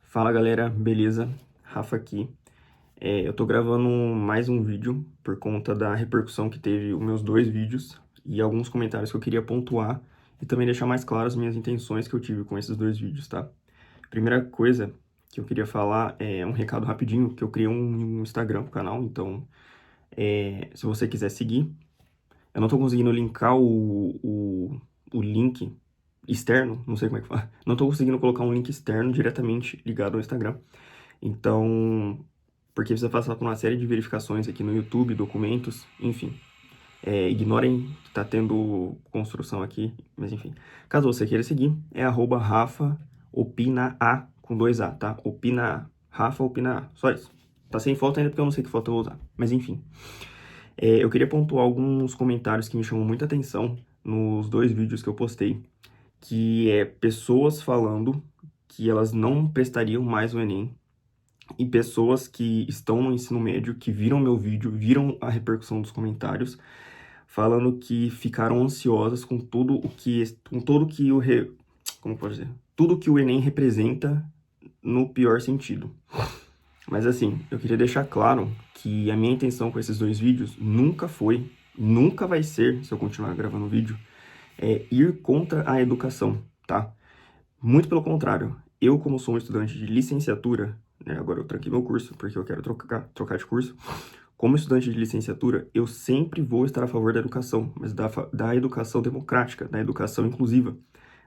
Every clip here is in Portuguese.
Fala galera, beleza? Rafa aqui. Eu tô gravando mais um vídeo por conta da repercussão que teve os meus dois vídeos e alguns comentários que eu queria pontuar e também deixar mais claras as minhas intenções que eu tive com esses dois vídeos, tá? Primeira coisa que eu queria falar é um recado rapidinho, que eu criei um Instagram pro canal, então se você quiser seguir, eu não tô conseguindo linkar o link externo, não sei como é que fala, não tô conseguindo colocar um link externo diretamente ligado ao Instagram. Então, porque precisa passar por uma série de verificações aqui no YouTube, documentos, enfim. Ignorem que tá tendo construção aqui, mas enfim. Caso você queira seguir, é @RafaOpinaA com 2A, tá? Opina Rafa Opina só isso. Tá sem foto ainda porque eu não sei que foto eu vou usar, mas enfim. Eu queria pontuar alguns comentários que me chamam muita atenção nos dois vídeos que eu postei, que é pessoas falando que elas não prestariam mais o Enem e pessoas que estão no ensino médio, que viram meu vídeo, viram a repercussão dos comentários, falando que ficaram ansiosas com como pode dizer? Tudo que o Enem representa no pior sentido. Mas assim, eu queria deixar claro que a minha intenção com esses dois vídeos nunca foi, nunca vai ser, se eu continuar gravando o vídeo, ir contra a educação, tá? Muito pelo contrário, eu como sou um estudante de licenciatura, né, agora eu tranquei meu curso porque eu quero trocar de curso, como estudante de licenciatura, eu sempre vou estar a favor da educação, mas da educação democrática, da educação inclusiva,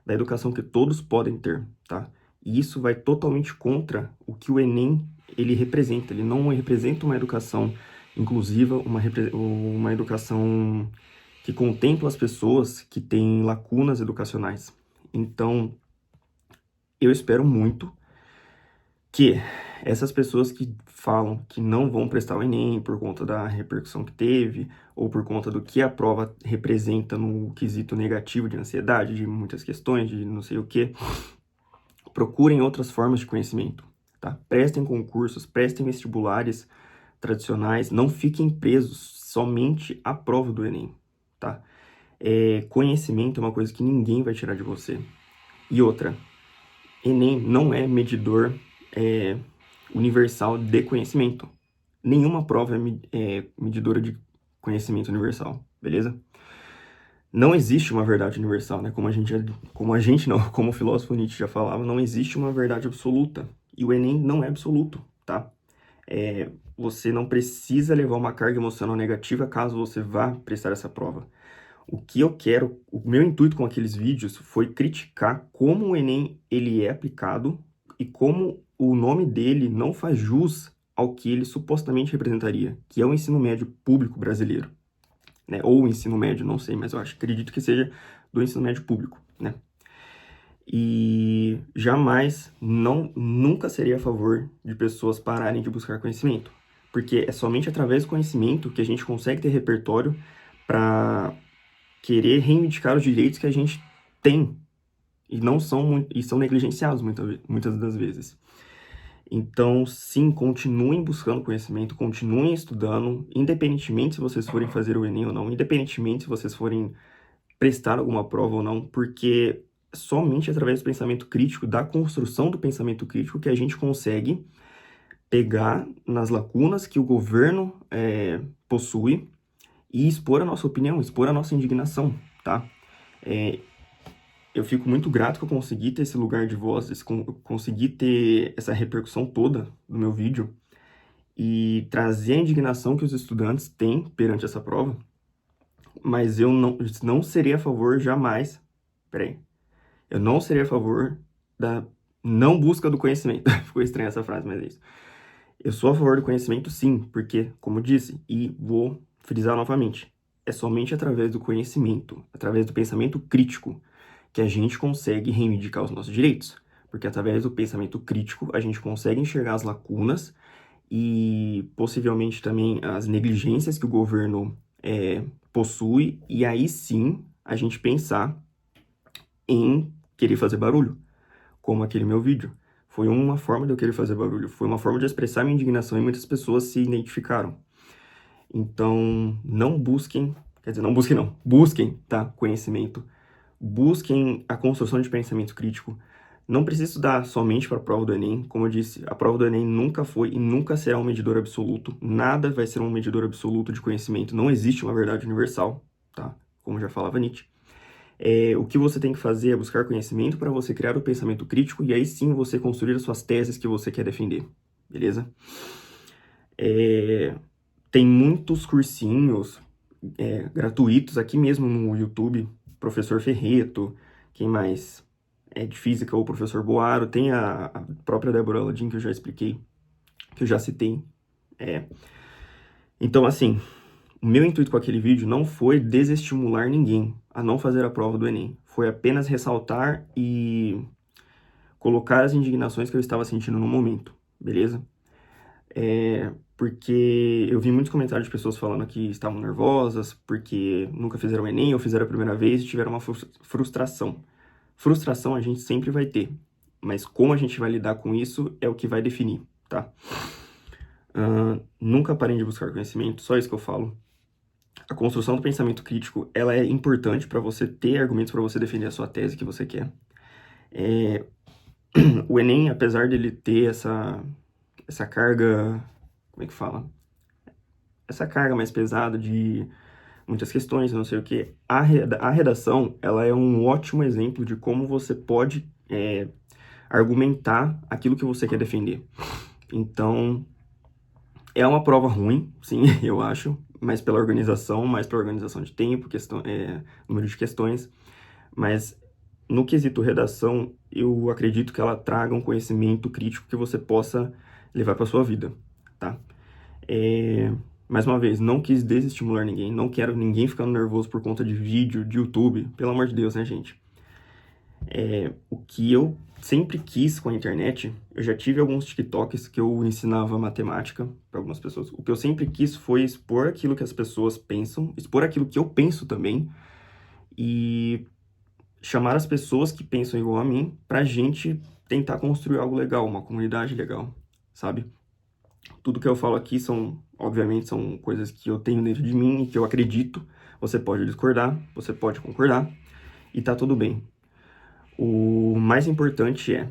da educação que todos podem ter, tá? E isso vai totalmente contra o que o Enem, ele representa. Ele não representa uma educação inclusiva, uma educação que contempla as pessoas que têm lacunas educacionais. Então, eu espero muito que essas pessoas que falam que não vão prestar o Enem por conta da repercussão que teve, ou por conta do que a prova representa no quesito negativo de ansiedade, de muitas questões, de não sei o que, procurem outras formas de conhecimento, tá? Prestem concursos, prestem vestibulares tradicionais, não fiquem presos somente à prova do Enem, tá? Conhecimento é uma coisa que ninguém vai tirar de você. E outra, Enem não é medidor universal de conhecimento. Nenhuma prova é medidora de conhecimento universal, beleza? Não existe uma verdade universal, né? Como o filósofo Nietzsche já falava, não existe uma verdade absoluta. E o Enem não é absoluto, tá? Você não precisa levar uma carga emocional negativa caso você vá prestar essa prova. O meu intuito com aqueles vídeos foi criticar como o Enem ele é aplicado e como o nome dele não faz jus ao que ele supostamente representaria, que é o ensino médio público brasileiro, né? Ou o ensino médio, não sei, mas acredito que seja do ensino médio público, né? E jamais, nunca seria a favor de pessoas pararem de buscar conhecimento, porque é somente através do conhecimento que a gente consegue ter repertório para querer reivindicar os direitos que a gente tem e são negligenciados muitas das vezes. Então, sim, continuem buscando conhecimento, continuem estudando, independentemente se vocês forem fazer o Enem ou não, independentemente se vocês forem prestar alguma prova ou não, porque somente através do pensamento crítico, da construção do pensamento crítico, que a gente consegue pegar nas lacunas que o governo possui e expor a nossa opinião, expor a nossa indignação, tá? Eu fico muito grato que eu consegui ter esse lugar de voz, consegui ter essa repercussão toda no meu vídeo e trazer a indignação que os estudantes têm perante essa prova, mas eu não serei a favor jamais, peraí, eu não serei a favor da não busca do conhecimento. Ficou estranha essa frase, mas é isso. Eu sou a favor do conhecimento, sim, porque, como eu disse, e vou frisar novamente, é somente através do conhecimento, através do pensamento crítico, que a gente consegue reivindicar os nossos direitos. Porque através do pensamento crítico, a gente consegue enxergar as lacunas e possivelmente também as negligências que o governo possui, e aí sim a gente pensar em querer fazer barulho, como aquele meu vídeo. Foi uma forma de eu querer fazer barulho, foi uma forma de expressar minha indignação e muitas pessoas se identificaram. Então, não busquem, quer dizer, não busquem não, busquem, tá, conhecimento, busquem a construção de pensamento crítico, Não precisa estudar somente para a prova do Enem. Como eu disse, a prova do Enem nunca foi e nunca será um medidor absoluto. Nada vai ser um medidor absoluto de conhecimento. Não existe uma verdade universal, tá? Como já falava Nietzsche. O que você tem que fazer é buscar conhecimento para você criar o pensamento crítico e aí sim você construir as suas teses que você quer defender, beleza? Tem muitos cursinhos gratuitos aqui mesmo no YouTube. Professor Ferreto, quem mais? De física, o professor Boaro, tem a própria Débora Ladin, que eu já expliquei, que eu já citei. Então, assim, o meu intuito com aquele vídeo não foi desestimular ninguém a não fazer a prova do Enem. Foi apenas ressaltar e colocar as indignações que eu estava sentindo no momento, beleza? Porque eu vi muitos comentários de pessoas falando que estavam nervosas, porque nunca fizeram o Enem ou fizeram a primeira vez e tiveram uma frustração. Frustração a gente sempre vai ter, mas como a gente vai lidar com isso é o que vai definir, tá? Nunca parem de buscar conhecimento, só isso que eu falo. A construção do pensamento crítico, ela é importante para você ter argumentos para você defender a sua tese que você quer. O Enem, apesar dele ter essa carga, como é que fala? Essa carga mais pesada de muitas questões, não sei o que. A redação, ela é um ótimo exemplo de como você pode argumentar aquilo que você quer defender. Então, é uma prova ruim, sim, eu acho, mais pela organização de tempo, número de questões, mas no quesito redação, eu acredito que ela traga um conhecimento crítico que você possa levar para sua vida, tá? Mais uma vez, não quis desestimular ninguém, não quero ninguém ficando nervoso por conta de vídeo, de YouTube, pelo amor de Deus, né, gente? O que eu sempre quis com a internet, eu já tive alguns TikToks que eu ensinava matemática para algumas pessoas. O que eu sempre quis foi expor aquilo que as pessoas pensam, expor aquilo que eu penso também, e chamar as pessoas que pensam igual a mim pra gente tentar construir algo legal, uma comunidade legal, sabe? Tudo que eu falo aqui obviamente, são coisas que eu tenho dentro de mim e que eu acredito. Você pode discordar, você pode concordar, e tá tudo bem. O mais importante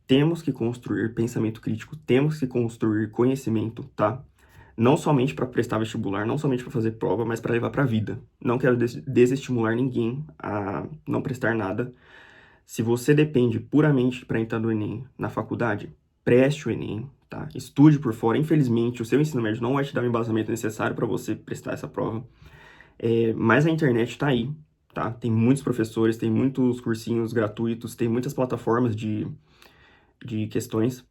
temos que construir pensamento crítico, temos que construir conhecimento, tá? Não somente para prestar vestibular, não somente para fazer prova, mas para levar para a vida. Não quero desestimular ninguém a não prestar nada. Se você depende puramente para entrar no Enem na faculdade, preste o Enem, tá? Estude por fora. Infelizmente, o seu ensino médio não vai te dar o embasamento necessário para você prestar essa prova. Mas a internet está aí, tá? Tem muitos professores, tem muitos cursinhos gratuitos, tem muitas plataformas de questões.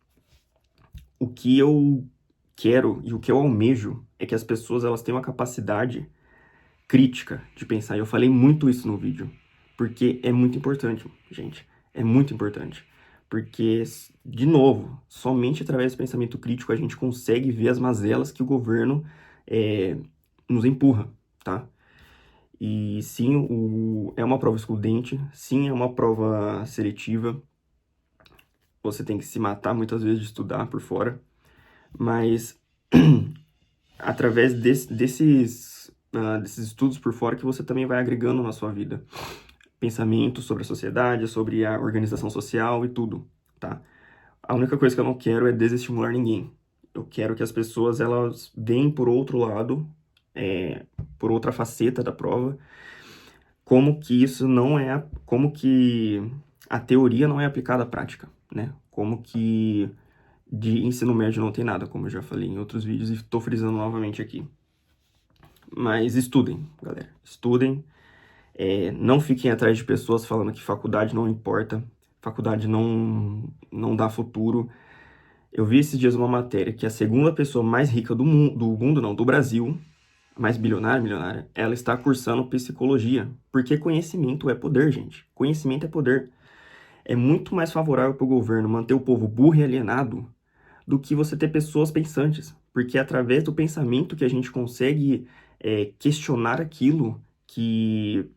O que eu quero e o que eu almejo é que as pessoas elas tenham uma capacidade crítica de pensar. E eu falei muito isso no vídeo, porque é muito importante, gente. É muito importante. Porque, de novo, somente através do pensamento crítico a gente consegue ver as mazelas que o governo nos empurra, tá? E sim, é uma prova excludente, sim, é uma prova seletiva. Você tem que se matar muitas vezes de estudar por fora, mas através desses estudos por fora que você também vai agregando na sua vida pensamentos sobre a sociedade, sobre a organização social e tudo, tá? A única coisa que eu não quero é desestimular ninguém. Eu quero que as pessoas elas veem por outro lado, por outra faceta da prova, como que isso não é, como que a teoria não é aplicada à prática, né? Como que de ensino médio não tem nada, como eu já falei em outros vídeos e estou frisando novamente aqui. Mas estudem, galera. Estudem. Não fiquem atrás de pessoas falando que faculdade não importa, faculdade não dá futuro. Eu vi esses dias uma matéria que a segunda pessoa mais rica do mundo, não, do Brasil, mais milionária, ela está cursando psicologia. Porque conhecimento é poder, gente. Conhecimento é poder. É muito mais favorável para o governo manter o povo burro e alienado do que você ter pessoas pensantes. Porque é através do pensamento que a gente consegue questionar aquilo que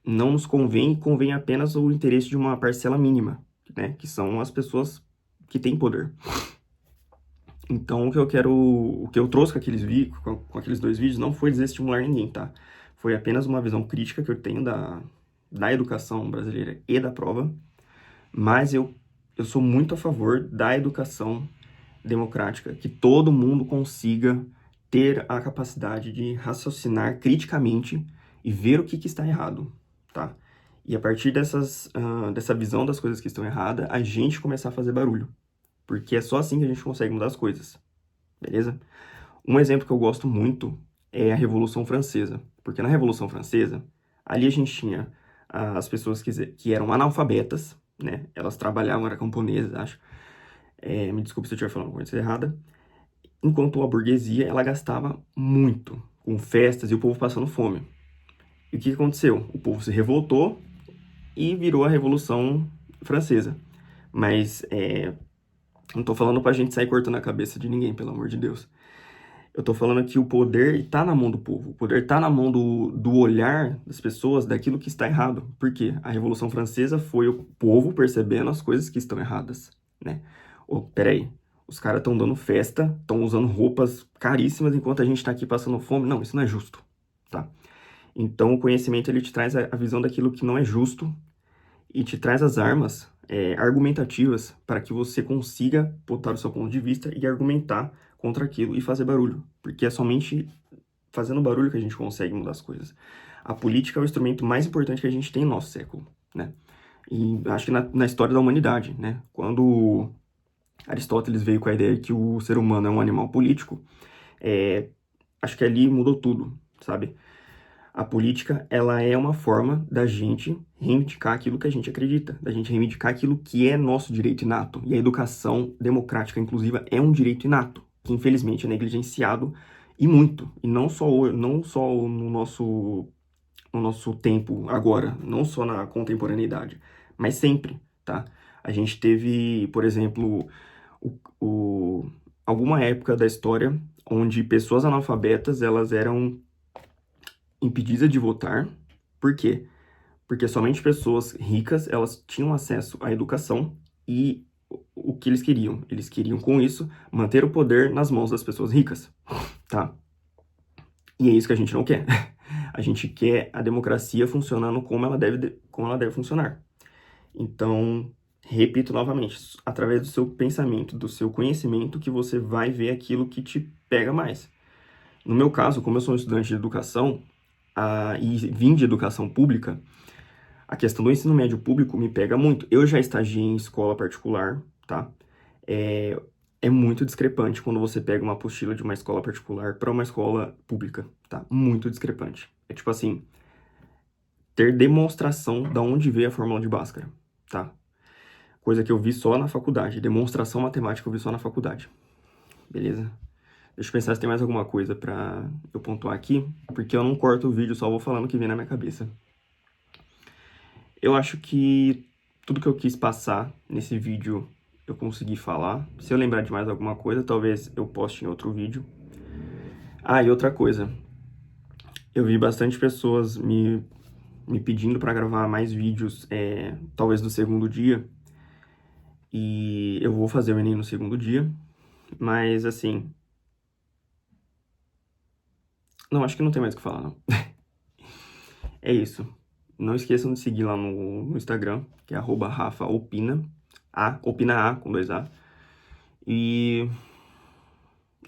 não nos convém, convém apenas o interesse de uma parcela mínima, né? Que são as pessoas que têm poder. Então, o que eu trouxe com aqueles dois vídeos não foi desestimular ninguém, tá? Foi apenas uma visão crítica que eu tenho da educação brasileira e da prova, mas eu eu sou muito a favor da educação democrática, que todo mundo consiga ter a capacidade de raciocinar criticamente e ver o que está errado, tá? E a partir dessa visão das coisas que estão erradas, a gente começar a fazer barulho. Porque é só assim que a gente consegue mudar as coisas, beleza? Um exemplo que eu gosto muito é a Revolução Francesa. Porque na Revolução Francesa, ali a gente tinha as pessoas que eram analfabetas, né? Elas trabalhavam, eram camponesas, acho. Me desculpe se eu estiver falando alguma coisa errada. Enquanto a burguesia, ela gastava muito com festas e o povo passando fome. E o que aconteceu? O povo se revoltou e virou a Revolução Francesa. Mas não tô falando pra gente sair cortando a cabeça de ninguém, pelo amor de Deus. Eu tô falando que o poder tá na mão do povo. O poder tá na mão do olhar das pessoas daquilo que está errado. Por quê? A Revolução Francesa foi o povo percebendo as coisas que estão erradas, né? Peraí, os caras estão dando festa, estão usando roupas caríssimas enquanto a gente tá aqui passando fome. Não, isso não é justo, tá? Então, o conhecimento, ele te traz a visão daquilo que não é justo e te traz as armas argumentativas para que você consiga botar o seu ponto de vista e argumentar contra aquilo e fazer barulho. Porque é somente fazendo barulho que a gente consegue mudar as coisas. A política é o instrumento mais importante que a gente tem no nosso século, né? E acho que na história da humanidade, né? Quando Aristóteles veio com a ideia de que o ser humano é um animal político, acho que ali mudou tudo, sabe? A política, ela é uma forma da gente reivindicar aquilo que a gente acredita, da gente reivindicar aquilo que é nosso direito inato. E a educação democrática inclusiva é um direito inato, que infelizmente é negligenciado e muito. E não só no nosso tempo agora, não só na contemporaneidade, mas sempre, tá? A gente teve, por exemplo, o, alguma época da história onde pessoas analfabetas, elas eram impedida de votar. Por quê? Porque somente pessoas ricas, elas tinham acesso à educação e o que eles queriam? Eles queriam, com isso, manter o poder nas mãos das pessoas ricas, tá? E é isso que a gente não quer. A gente quer a democracia funcionando como ela deve funcionar. Então, repito novamente, através do seu pensamento, do seu conhecimento, que você vai ver aquilo que te pega mais. No meu caso, como eu sou um estudante de educação, e vim de educação pública, a questão do ensino médio público me pega muito. Eu já estagiei em escola particular, tá? É, é muito discrepante quando você pega uma apostila de uma escola particular para uma escola pública, tá? Muito discrepante. É tipo assim, ter demonstração da onde veio a fórmula de Bhaskara, tá? Coisa que eu vi só na faculdade. Demonstração matemática eu vi só na faculdade. Beleza? Deixa eu pensar se tem mais alguma coisa pra eu pontuar aqui, porque eu não corto o vídeo, só vou falando o que vem na minha cabeça. Eu acho que tudo que eu quis passar nesse vídeo eu consegui falar. Se eu lembrar de mais alguma coisa, talvez eu poste em outro vídeo. Ah, e outra coisa. Eu vi bastante pessoas me pedindo para gravar mais vídeos, talvez do segundo dia. E eu vou fazer o Enem no segundo dia. Mas, assim... Não, acho que não tem mais o que falar, não. É isso. Não esqueçam de seguir lá no Instagram, que é @rafaopina. Opina A, com 2 A. E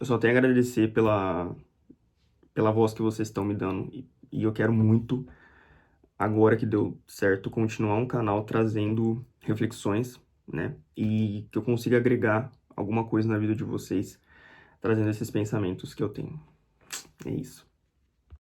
eu só tenho a agradecer pela voz que vocês estão me dando. E eu quero muito, agora que deu certo, continuar um canal trazendo reflexões, né? E que eu consiga agregar alguma coisa na vida de vocês, trazendo esses pensamentos que eu tenho. É isso.